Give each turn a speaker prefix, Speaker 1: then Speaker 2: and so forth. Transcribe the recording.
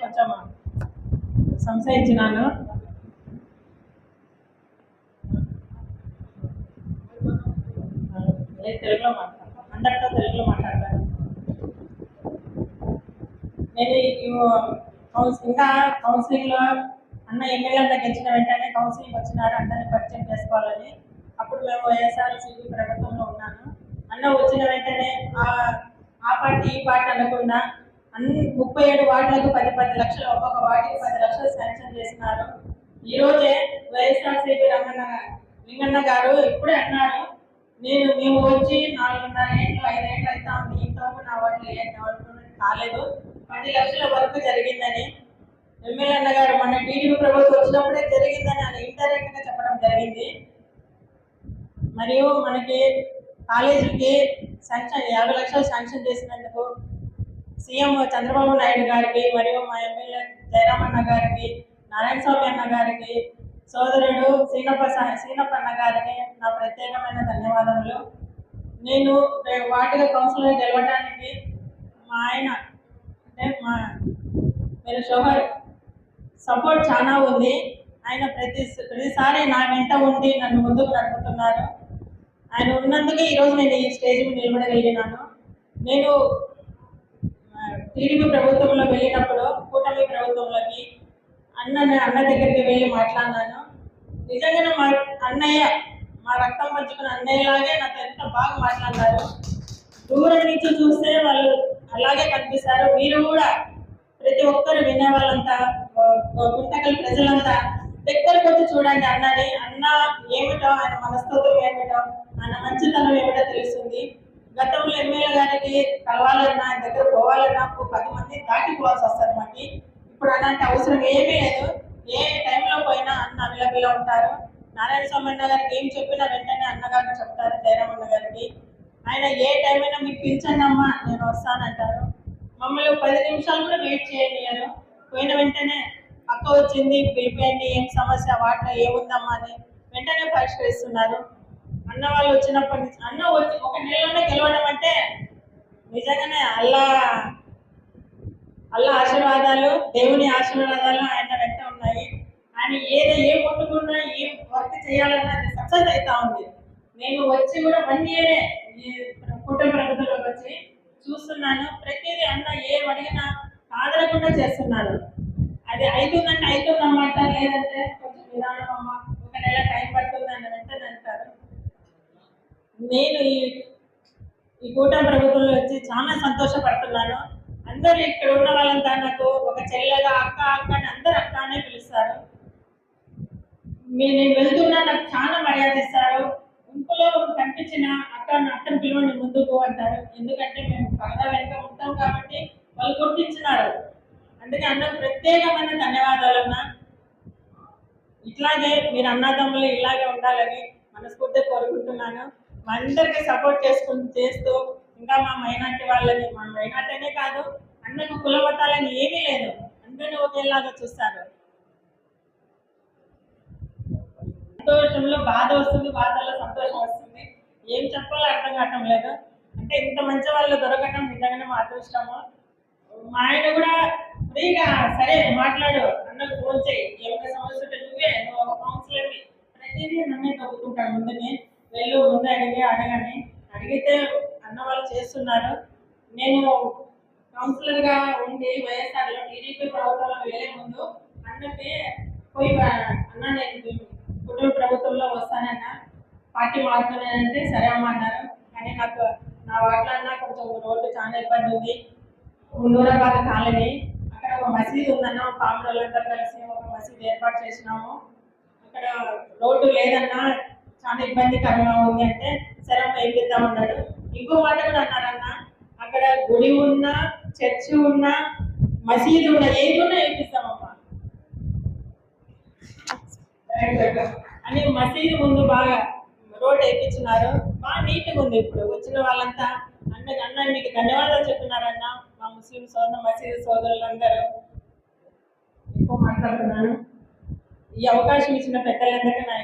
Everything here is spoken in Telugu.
Speaker 1: కొంచెం సంశయించినాను. తెలుగులో మాట్లాడతాను, అందరితో తెలుగులో మాట్లాడతాను. నేను ఇంకా కౌన్సిలింగ్లో అన్న ఎమ్మెల్యే గెలిచిన వెంటనే కౌన్సిలింగ్ వచ్చినారు, అందరినీ పరిచయం చేసుకోవాలని. అప్పుడు మేము వైఎస్ఆర్సీపీ ప్రభుత్వంలో ఉన్నాను. అన్న వచ్చిన వెంటనే ఆ పార్టీ ఈ పార్టీ అనకుండా అన్ని 37 వార్డులకు 10 లక్షలు, ఒక్కొక్క వార్డుకి 10 లక్షలు శాంక్షన్ చేసినారు. ఈరోజే వైఎస్ఆర్సీపీ లింగన్న గారు ఇప్పుడే అన్నారు, మేము వచ్చి 4.5 ఏళ్ళు 5 ఏళ్ళు అవుతా ఉంది, ఇంతవరకు నా వార్డులో ఏ డెవలప్మెంట్ కాలేదు, 10 లక్షల వరకు జరిగిందని. ఎమ్మెల్యే అన్న గారు మన టీడీపీ ప్రభుత్వం వచ్చినప్పుడే జరిగిందని అని ఇండైరెక్ట్ గా చెప్పడం జరిగింది. మరియు మనకి కాలేజీకి శాంక్షన్ 50 లక్షలు శాంక్షన్ చేసినందుకు సీఎం చంద్రబాబు నాయుడు గారికి, మరియు మా ఎమ్మెల్యే జయరామన్న గారికి, నారాయణ స్వామి అన్న గారికి, సోదరుడు సీనప్ప అన్న గారికి నా ప్రత్యేకమైన ధన్యవాదములు. నేను వార్డుగా కౌన్సిలర్ గెలవడానికి మా ఆయన అంటే మీరు షోహర్ సపోర్ట్ చాలా ఉంది. ఆయన ప్రతిసారి నా వెంట ఉండి నన్ను ముందుకు నడుపుతున్నారు. ఆయన ఉన్నందుకే ఈరోజు నేను ఈ స్టేజ్ మీద నిలబడగలిగినాను. నేను టీడీపీ ప్రభుత్వంలో వెళ్ళినప్పుడు కూటమి ప్రభుత్వంలోకి అన్న దగ్గరికి వెళ్ళి మాట్లాడినాను. నిజంగానే మా అన్నయ్య, మా రక్తం పంచుకున్న అన్నయ్యలాగే నాతో ఎంత బాగా మాట్లాడినారు. దూరం నుంచి చూస్తే వాళ్ళు అలాగే కనిపిస్తారు. మీరు కూడా ప్రతి ఒక్కరు వినే వాళ్ళంతా, గుంటకల్ ప్రజలంతా దగ్గరకు వచ్చి చూడండి అన్నని. అన్న ఏమిటో, ఆయన మనస్తత్వం ఏమిటో, ఆయన మంచితనం ఏమిటో తెలుస్తుంది. గతంలో ఎమ్మెల్యే గారికి కలవాలన్నా, ఆయన దగ్గర పోవాలన్నా 10 మంది దాటిపోవాల్సి వస్తుంది మాకు. ఇప్పుడు అలాంటి అవసరం ఏమీ లేదు. ఏ టైంలో పోయినా అన్న అవైలబుల్గా ఉంటారు. నారాయణ స్వామి అన్న గారికి ఏం చెప్పినా వెంటనే అన్నగారు చెప్తారు. జయరామన్న గారికి ఆయన ఏ టైం అయినా మీకు పిలిచండి అమ్మా నేను వస్తానంటారు. మమ్మల్ని 10 నిమిషాలు కూడా వెయిట్ చేయనియరు. పోయిన వెంటనే అక్క వచ్చింది పిలిపోయింది, ఏం సమస్య, వాటిలో ఏముందమ్మా అని వెంటనే పరిష్కరిస్తున్నారు. అన్న వాళ్ళు వచ్చినప్పటి నుంచి, అన్న వచ్చి 1 నెలలోనే గెలవడం అంటే నిజంగానే అల్లా ఆశీర్వాదాలు, దేవుని ఆశీర్వాదాలు ఆయన వెంట ఉన్నాయి. ఆయన ఏ కొట్టుకున్నా, ఏ వర్క్ చేయాలన్నా అది సక్సెస్ అవుతా ఉంది. నేను వచ్చి కూడా 1 ఇయరే ఈ కుటుంబ ప్రభుత్వంలోకి వచ్చి చూస్తున్నాను. ప్రతిదీ అన్న ఏం అడిగినా కాదనకుండా చేస్తున్నాను. అది అవుతుందంటే అవుతుందన్నమాట, లేదంటే కొంచెం నిదానం అమ్మ 1 నెల టైం పడుతుంది అని వెంటనే అంటారు. నేను ఈ కూటమి ప్రభుత్వంలో వచ్చి చాలా సంతోషపడుతున్నాను. అందరూ ఇక్కడ ఉన్న వాళ్ళంతా నాకు ఒక చెల్లెగా అక్క అని అందరూ అక్క అనే పిలుస్తారు. నేను వెళ్తున్నా నాకు చాలా మర్యాద ఇస్తారు. ఇంట్లో కనిపించిన అక్కని పిలవండి ముందుకు అంటారు. ఎందుకంటే మేము పరదా వెనుక ఉంటాం కాబట్టి వాళ్ళు గుర్తించినారు. అందుకే అన్న ప్రత్యేకమైన ధన్యవాదాలు అన్న. ఇట్లాగే మీరు అన్నదమ్ములు ఇలాగే ఉండాలని మనస్ఫూర్తిగా కోరుకుంటున్నాను. మా అందరికీ సపోర్ట్ చేస్తూ ఇంకా మా మైనార్టీ వాళ్ళని, మా మైనార్టీనే కాదు అన్నకు కులబట్టాలని ఏమీ లేదు, అందరినీ ఒకేలాగా చూస్తారు. సంతోషంలో బాధ వస్తుంది, బాధలో సంతోషం వస్తుంది. ఏం చెప్పాలో అర్థం కావటం లేదు. అంటే ఇంత మంచి వాళ్ళు దొరకటం నిజంగానే మా అదృష్టము. మా ఆయన కూడా ఫ్రీగా సరే మాట్లాడు, అన్నకు ఫోన్ చేయి, ఏమైనా సమస్య ఉంటే నువ్వు ఒక కౌన్సిలర్ని, ప్రతిదీ నన్నే తగ్గుతుంటాడు. ముందుని ముందు అడిగితే అన్న వాళ్ళు చేస్తున్నారు. నేను కౌన్సిలర్గా ఉండి వైఎస్ఆర్లో టీడీపీ ప్రభుత్వంలో వెళ్ళే ముందు అన్నకి పోయి అన్న నేను కుటుంబ ప్రభుత్వంలో వస్తానన్నా, పార్టీ మారుతున్నానంటే సరే అమ్మ అన్నారు. కానీ నాకు నా వాటిలో కొంచెం రోడ్డు చాలా ఇబ్బంది ఉంది. నూరాబాద్ కాలనీ అక్కడ ఒక మసీదు ఉందన్న, పాములందరూ కలిసి ఒక మసీదు ఏర్పాటు చేసినాము. అక్కడ రోడ్డు లేదన్నా, చాలా ఇబ్బందికరంగా ఉంది అంటే సరే వేయిద్దామన్నాడు. ఇంకో మాట కూడా అన్నారన్న, అక్కడ గుడి ఉన్నా, చర్చి ఉన్నా, మసీదు ఉన్నా, ఏది ఉన్నా వేయిస్తామమ్మా అని మసీదు ముందు బాగా రోడ్ వేయించున్నారు. బాగా నీట్గా ఉంది. ఇప్పుడు వచ్చిన వాళ్ళంతా అన్న మీకు ధన్యవాదాలు చెప్తున్నారన్న. మా ముస్లిం మసీదు సోదరులందరూ ఎక్కువ మాట్లాడుతున్నాను. ఈ అవకాశం ఇచ్చిన పెద్దలందరికీ నా